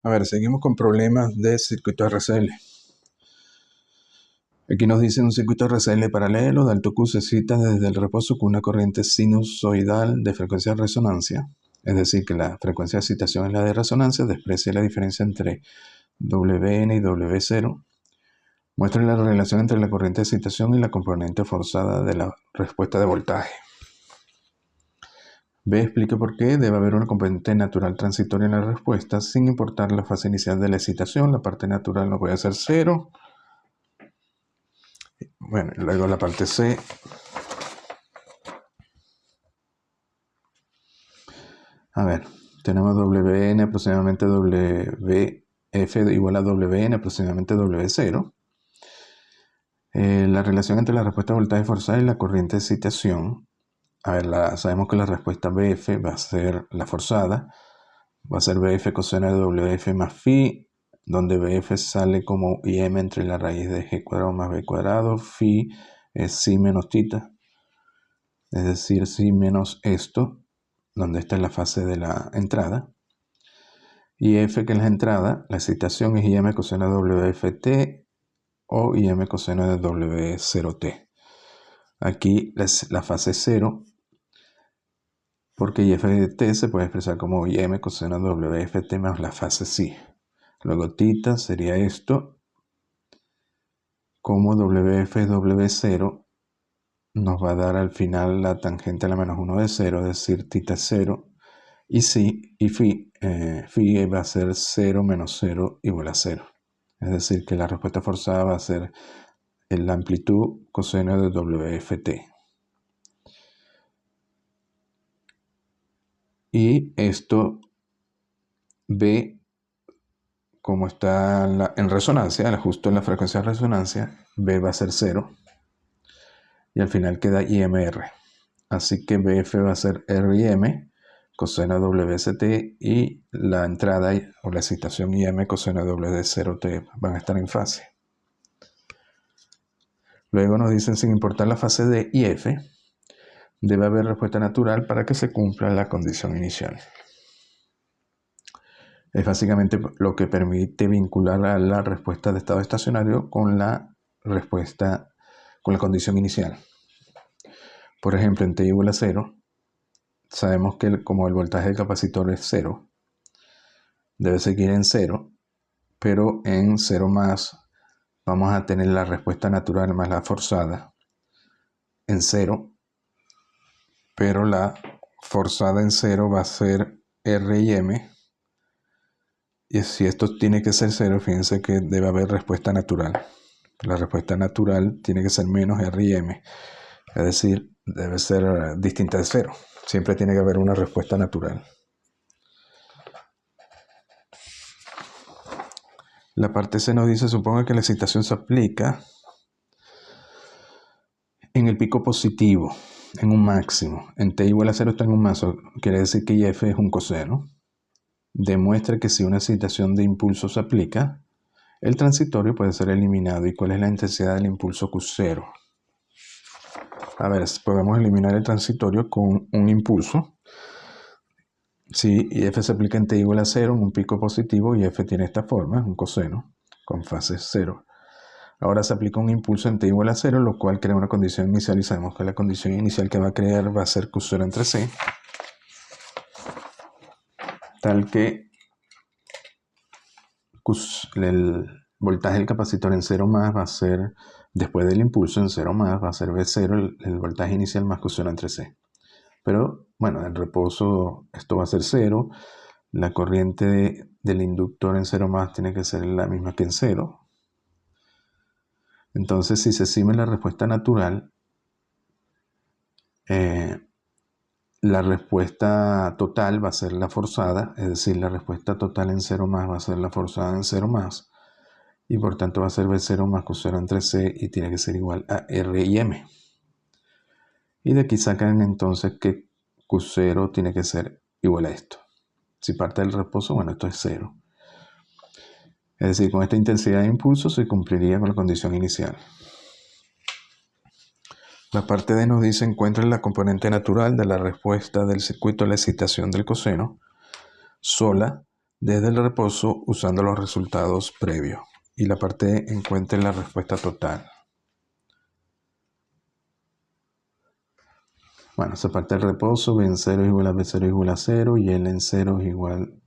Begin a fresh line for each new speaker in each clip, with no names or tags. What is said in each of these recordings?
A ver, seguimos con problemas de circuito RCL. Aquí nos dice un circuito RCL paralelo de alto Q se cita desde el reposo con una corriente sinusoidal de frecuencia de resonancia. Es decir, que la frecuencia de excitación es la de resonancia, desprecia la diferencia entre Wn y W0. Muestra la relación entre la corriente de excitación y la componente forzada de la respuesta de voltaje. B explica por qué debe haber una componente natural transitoria en la respuesta sin importar la fase inicial de la excitación. La parte natural no puede ser 0. Bueno, luego la parte C. A ver, tenemos Wn aproximadamente Wf igual a Wn aproximadamente W0. La relación entre la respuesta de voltaje forzada y la corriente de excitación. A ver, sabemos que la respuesta Bf va a ser la forzada. Va a ser Bf coseno de Wf más phi, donde Bf sale como Im entre la raíz de g cuadrado más b cuadrado. Phi es psi menos tita, es decir, psi menos esto, donde esta es la fase de la entrada. Y f, que es la entrada, la excitación es Im coseno de Wft o Im coseno de W0t. Aquí la fase 0, porque IF de t se puede expresar como Im coseno de Wft más la fase psi. Luego tita sería esto, como Wf W0 nos va a dar al final la tangente a la menos 1 de 0, es decir, tita 0. Y phi va a ser 0 menos 0 igual a 0. Es decir, que la respuesta forzada va a ser la amplitud coseno de Wft. Y esto B, como está en resonancia, justo en la frecuencia de resonancia, B va a ser 0. Y al final queda IMR. Así que BF va a ser RIM coseno WST y la entrada o la excitación IM coseno W0T van a estar en fase. Luego nos dicen, sin importar la fase de IF, debe haber respuesta natural para que se cumpla la condición inicial. Es básicamente lo que permite vincular a la respuesta de estado estacionario con la respuesta, con la condición inicial. Por ejemplo, en t igual a 0, sabemos que como el voltaje del capacitor es 0, debe seguir en 0, pero en 0 más vamos a tener la respuesta natural más la forzada en 0, pero la forzada en 0 va a ser RIM. Y si esto tiene que ser 0, fíjense que debe haber respuesta natural. La respuesta natural tiene que ser menos RIM, es decir, debe ser distinta de 0. Siempre tiene que haber una respuesta natural. La parte C nos dice, suponga que la excitación se aplica en el pico positivo, en un máximo. En t igual a 0 está en un máximo, quiere decir que IF es un coseno. Demuestra que si una excitación de impulso se aplica, el transitorio puede ser eliminado. ¿Y cuál es la intensidad del impulso Q0? A ver, podemos eliminar el transitorio con un impulso. Si IF se aplica en t igual a 0, en un pico positivo, IF tiene esta forma, un coseno, con fase 0. Ahora se aplica un impulso en t igual a 0, lo cual crea una condición inicial, y sabemos que la condición inicial que va a crear va a ser Q0 entre C, tal que el voltaje del capacitor en 0 más va a ser, después del impulso en 0 más, va a ser V0, el voltaje inicial más Q0 entre C. Pero, bueno, en reposo esto va a ser 0. La corriente del inductor en 0 más tiene que ser la misma que en 0. Entonces, si se estima la respuesta natural, la respuesta total va a ser la forzada, es decir, la respuesta total en 0 más va a ser la forzada en 0 más, y por tanto va a ser V0 más Q0 entre C y tiene que ser igual a RIM. Y de aquí sacan entonces que Q0 tiene que ser igual a esto. Si parte del reposo, bueno, esto es 0. Es decir, con esta intensidad de impulso se cumpliría con la condición inicial. La parte D nos dice, encuentra la componente natural de la respuesta del circuito a la excitación del coseno sola desde el reposo usando los resultados previos. Y la parte E encuentre la respuesta total. Bueno, esa parte del reposo, B en 0 es igual a B0 igual a 0 y L en 0 es igual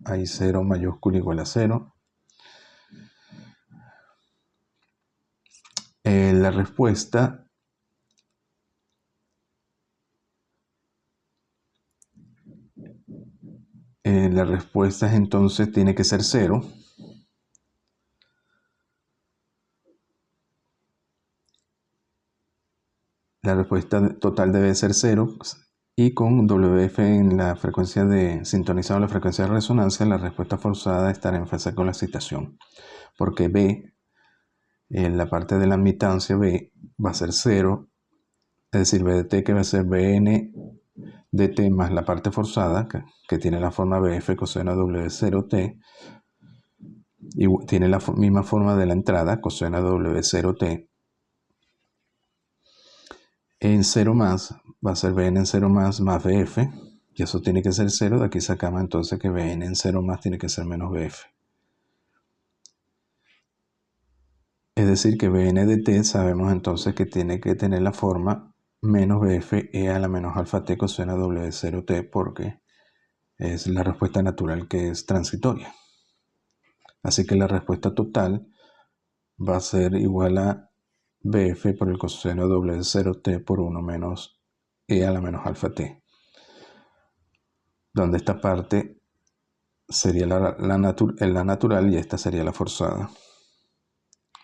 a I0 mayúscula igual a 0. La respuesta entonces tiene que ser 0. La respuesta total debe ser 0 y con WF en la frecuencia sintonizado en la frecuencia de resonancia, la respuesta forzada estará en fase con la excitación, porque B, en la parte de la admitancia B, va a ser 0, es decir, B de T que va a ser Bn de T más la parte forzada, que tiene la forma BF coseno W0T, y tiene la misma forma de la entrada, coseno W0T. En 0 más va a ser Bn en 0 más Bf, y eso tiene que ser 0. De aquí sacamos entonces que Bn en 0 más tiene que ser menos Bf. Es decir, que Bn de T sabemos entonces que tiene que tener la forma menos Bf e a la menos alfa T coseno W0T, porque es la respuesta natural que es transitoria. Así que la respuesta total va a ser igual a Bf por el coseno W0T por 1 menos e a la menos alfa T, donde esta parte sería la natural y esta sería la forzada.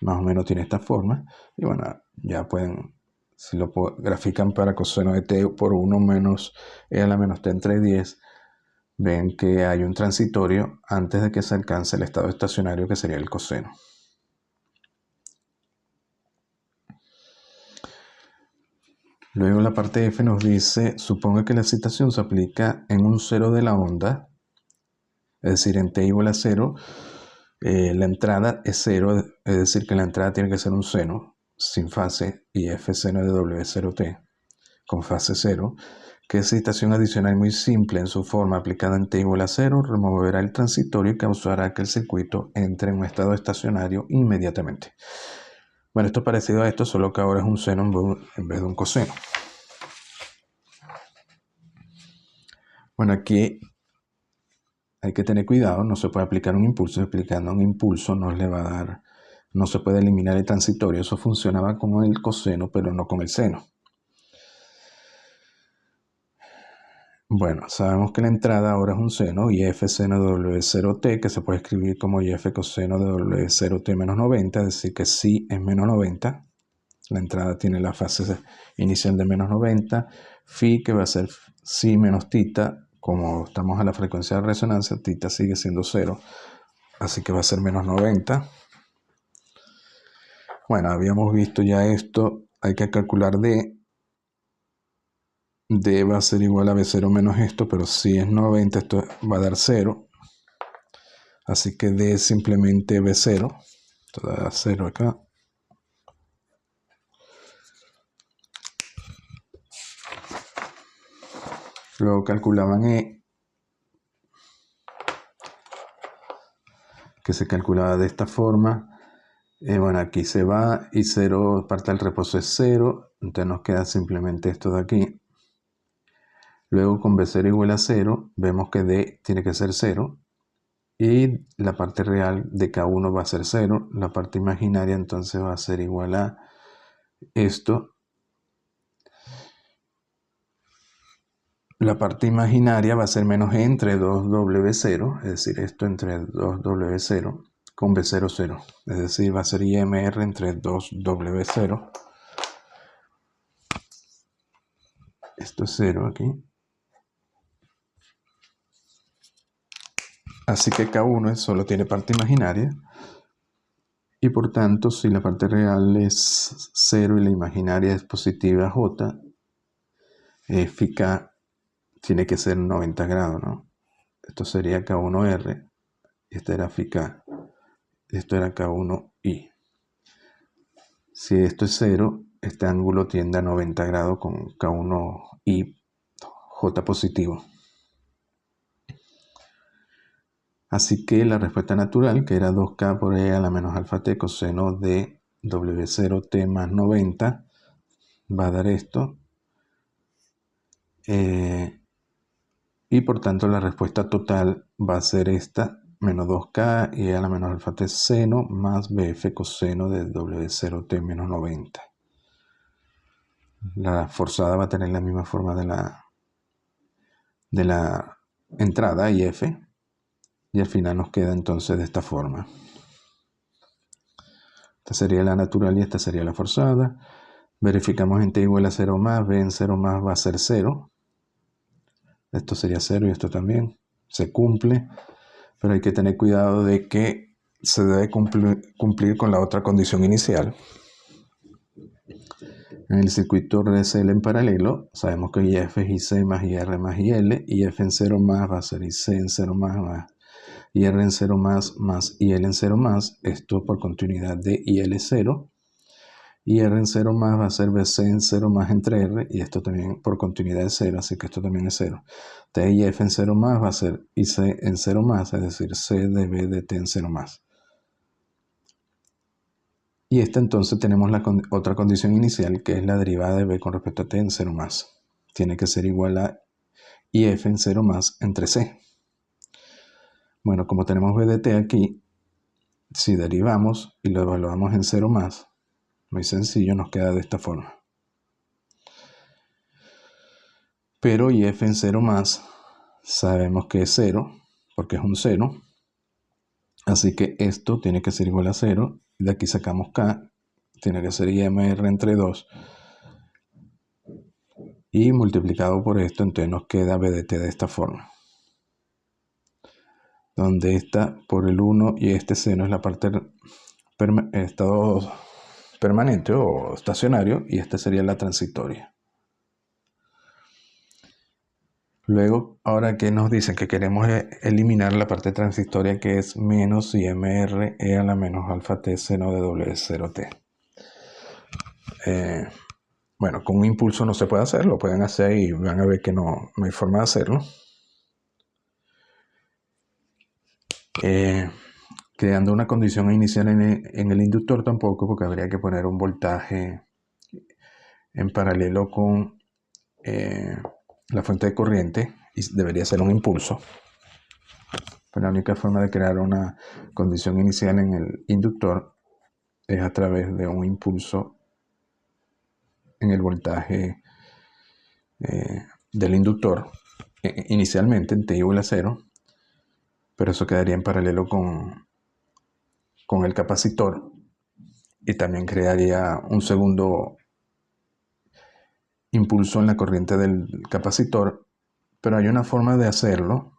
Más o menos tiene esta forma. Y bueno, ya pueden, si lo grafican para coseno de T por 1 menos e a la menos T entre 10, ven que hay un transitorio antes de que se alcance el estado estacionario, que sería el coseno. Luego la parte F nos dice, suponga que la excitación se aplica en un cero de la onda, es decir, en T igual a 0, la entrada es 0, es decir, que la entrada tiene que ser un seno, sin fase, y F seno de W0T, con fase 0, que excitación adicional muy simple en su forma aplicada en T igual a 0, removerá el transitorio y causará que el circuito entre en un estado estacionario inmediatamente. Bueno, esto es parecido a esto, solo que ahora es un seno en vez de un coseno. Bueno, aquí hay que tener cuidado, no se puede aplicar un impulso. Aplicando un impulso no le va a dar, no se puede eliminar el transitorio. Eso funcionaba con el coseno, pero no con el seno. Bueno, sabemos que la entrada ahora es un seno, IF seno de W0T, que se puede escribir como IF coseno de W0T menos 90, es decir, que sí es menos 90. La entrada tiene la fase inicial de menos 90. Phi, que va a ser sí menos tita, como estamos a la frecuencia de resonancia, tita sigue siendo 0, así que va a ser menos 90. Bueno, habíamos visto ya esto, hay que calcular D. D va a ser igual a B0 menos esto, pero si es 90, esto va a dar 0. Así que D es simplemente B0. Esto da 0 acá. Luego calculaban E, que se calculaba de esta forma. Bueno, aquí se va y 0, parte del reposo es 0. Entonces nos queda simplemente esto de aquí. Luego con B0 igual a 0, vemos que D tiene que ser 0. Y la parte real de K1 va a ser 0. La parte imaginaria entonces va a ser igual a esto. La parte imaginaria va a ser menos E entre 2W0, es decir, esto entre 2W0 con B0, 0. Es decir, va a ser IMR entre 2W0. Esto es 0 aquí. Así que K1 solo tiene parte imaginaria. Y por tanto, si la parte real es 0 y la imaginaria es positiva J, phi K tiene que ser 90 grados, ¿no? Esto sería K1R, y este era phi K, esto era K1I. Si esto es 0, este ángulo tiende a 90 grados con K1I J positivo. Así que la respuesta natural, que era 2K por E a la menos alfa t coseno de W0t más 90, va a dar esto. Y por tanto la respuesta total va a ser esta, menos 2K y E a la menos alfa t seno más BF coseno de W0t menos 90. La forzada va a tener la misma forma de la entrada IF, y al final nos queda entonces de esta forma. Esta sería la natural y esta sería la forzada. Verificamos en t igual a 0 más, b en 0 más va a ser 0. Esto sería 0 y esto también. Se cumple, pero hay que tener cuidado de que se debe cumplir con la otra condición inicial. En el circuito RSL en paralelo, sabemos que IF es IC más IR más IL, IF en 0 más va a ser IC en 0 más IR en 0 más IL en 0 más, esto por continuidad de IL0, IR en 0 más va a ser BC en 0 más entre R, y esto también por continuidad de 0, así que esto también es 0. TIF en 0 más va a ser IC en 0 más, es decir, C de B de T en 0 más. Y esta entonces tenemos la otra condición inicial, que es la derivada de B con respecto a T en 0 más. Tiene que ser igual a IF en 0 más entre C. Bueno, como tenemos B de T aquí, si derivamos y lo evaluamos en 0 más, muy sencillo, nos queda de esta forma. Pero IF en 0 más, sabemos que es 0, porque es un 0. Así que esto tiene que ser igual a 0. De aquí sacamos K, tiene que ser IMR entre 2. Y multiplicado por esto, entonces nos queda B de T de esta forma. Donde esta por el 1 y este seno es la parte estado permanente o estacionario, y esta sería la transitoria. Luego, ahora que nos dicen que queremos eliminar la parte transitoria, que es menos IMR E a la menos alfa t seno de W0t. Bueno, con un impulso no se puede hacer, lo pueden hacer y van a ver que no hay forma de hacerlo. Creando una condición inicial en el inductor tampoco, porque habría que poner un voltaje en paralelo con la fuente de corriente, y debería ser un impulso. Pero la única forma de crear una condición inicial en el inductor es a través de un impulso en el voltaje del inductor, inicialmente en t igual a 0, pero eso quedaría en paralelo con el capacitor, y también crearía un segundo impulso en la corriente del capacitor. Pero hay una forma de hacerlo.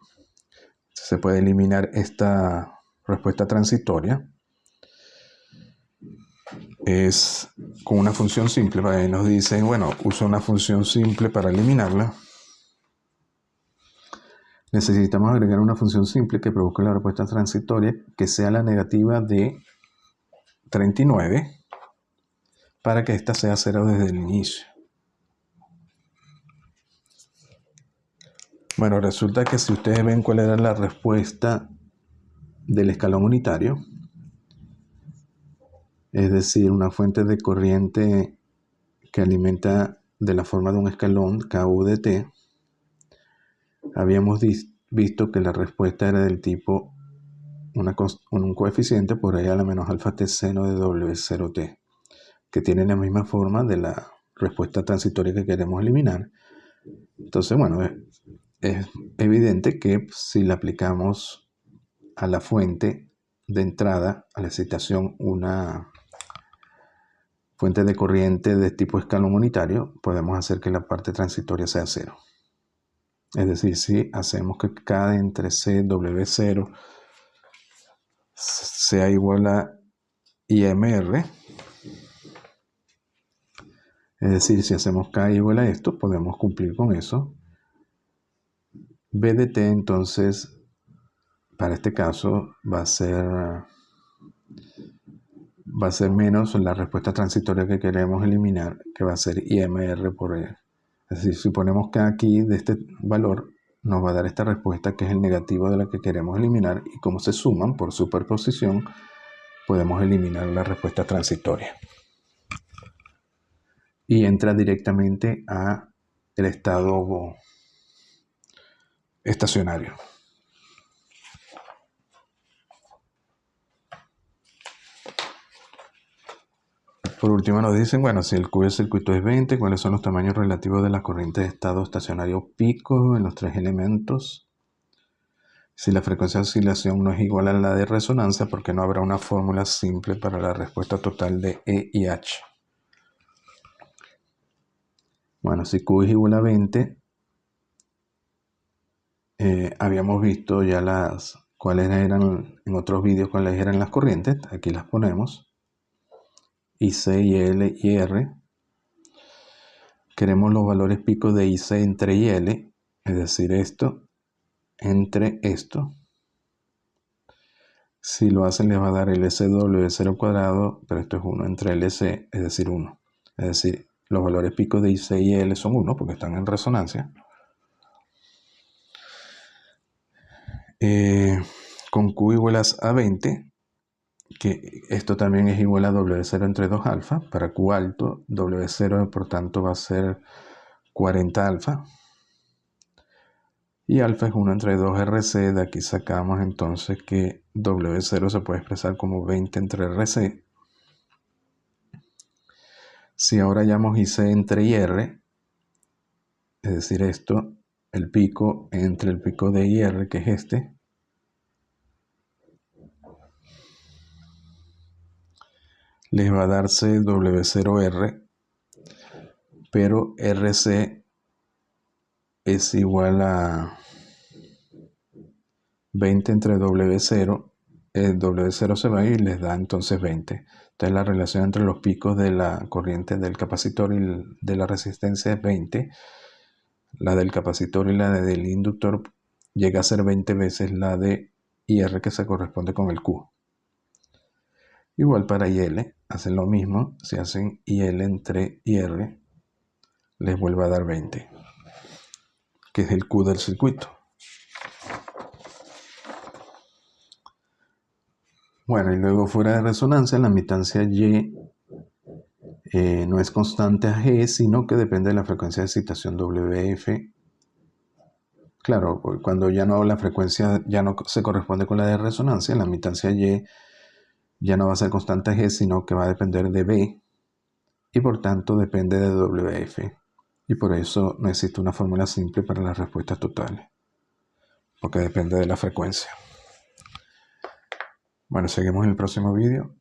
Se puede eliminar esta respuesta transitoria. Es con una función simple. Ahí nos dicen, bueno, usa una función simple para eliminarla. Necesitamos agregar una función simple que produzca la respuesta transitoria que sea la negativa de 39 para que ésta sea 0 desde el inicio. Bueno, resulta que si ustedes ven cuál era la respuesta del escalón unitario, es decir, una fuente de corriente que alimenta de la forma de un escalón KU de T, habíamos visto que la respuesta era del tipo un coeficiente por ahí a la menos alfa t seno de W0t, que tiene la misma forma de la respuesta transitoria que queremos eliminar. Entonces, bueno, es evidente que si le aplicamos a la fuente de entrada, a la excitación, una fuente de corriente de tipo escalón unitario, podemos hacer que la parte transitoria sea 0. Es decir, si hacemos que K entre C, W0 sea igual a IMR, es decir, si hacemos K igual a esto, podemos cumplir con eso. B de T, entonces, para este caso, va a ser menos la respuesta transitoria que queremos eliminar, que va a ser IMR por E. Es decir, si ponemos K aquí de este valor, nos va a dar esta respuesta que es el negativo de la que queremos eliminar, y como se suman por superposición, podemos eliminar la respuesta transitoria. Y entra directamente a el estado estacionario. Por último nos dicen, bueno, si el Q del circuito es 20, ¿cuáles son los tamaños relativos de las corrientes de estado estacionario pico en los tres elementos? Si la frecuencia de oscilación no es igual a la de resonancia, ¿por qué no habrá una fórmula simple para la respuesta total de E y H? Bueno, si Q es igual a 20, habíamos visto ya cuáles eran en otros vídeos, cuáles eran las corrientes. Aquí las ponemos. IC, IL y R. Queremos los valores picos de IC entre IL, es decir, esto entre esto. Si lo hacen les va a dar el SW0 cuadrado, pero esto es 1 entre LC, es decir, 1. Es decir, los valores picos de IC y L son 1 porque están en resonancia. Con Q igual a 20, que esto también es igual a W0 entre 2 alfa. Para Q alto, W0 por tanto va a ser 40 alfa. Y alfa es 1 entre 2 RC. De aquí sacamos entonces que W0 se puede expresar como 20 entre RC. Si ahora hallamos IC entre IR, es decir, esto, el pico entre el pico de IR, que es este, les va a darse W0R, pero RC es igual a 20 entre W0. El W0 se va y les da entonces 20. Entonces la relación entre los picos de la corriente del capacitor y de la resistencia es 20. La del capacitor y la del inductor llega a ser 20 veces la de IR, que se corresponde con el Q. Igual para IL, hacen lo mismo. Si hacen IL entre IR, les vuelve a dar 20, que es el Q del circuito. Bueno, y luego fuera de resonancia, la admitancia Y no es constante a G, sino que depende de la frecuencia de excitación WF. Claro, cuando ya no la frecuencia ya no se corresponde con la de resonancia, la admitancia Y ya no va a ser constante a G, sino que va a depender de B, y por tanto depende de WF. Y por eso no existe una fórmula simple para las respuestas totales, porque depende de la frecuencia. Bueno, seguimos en el próximo vídeo.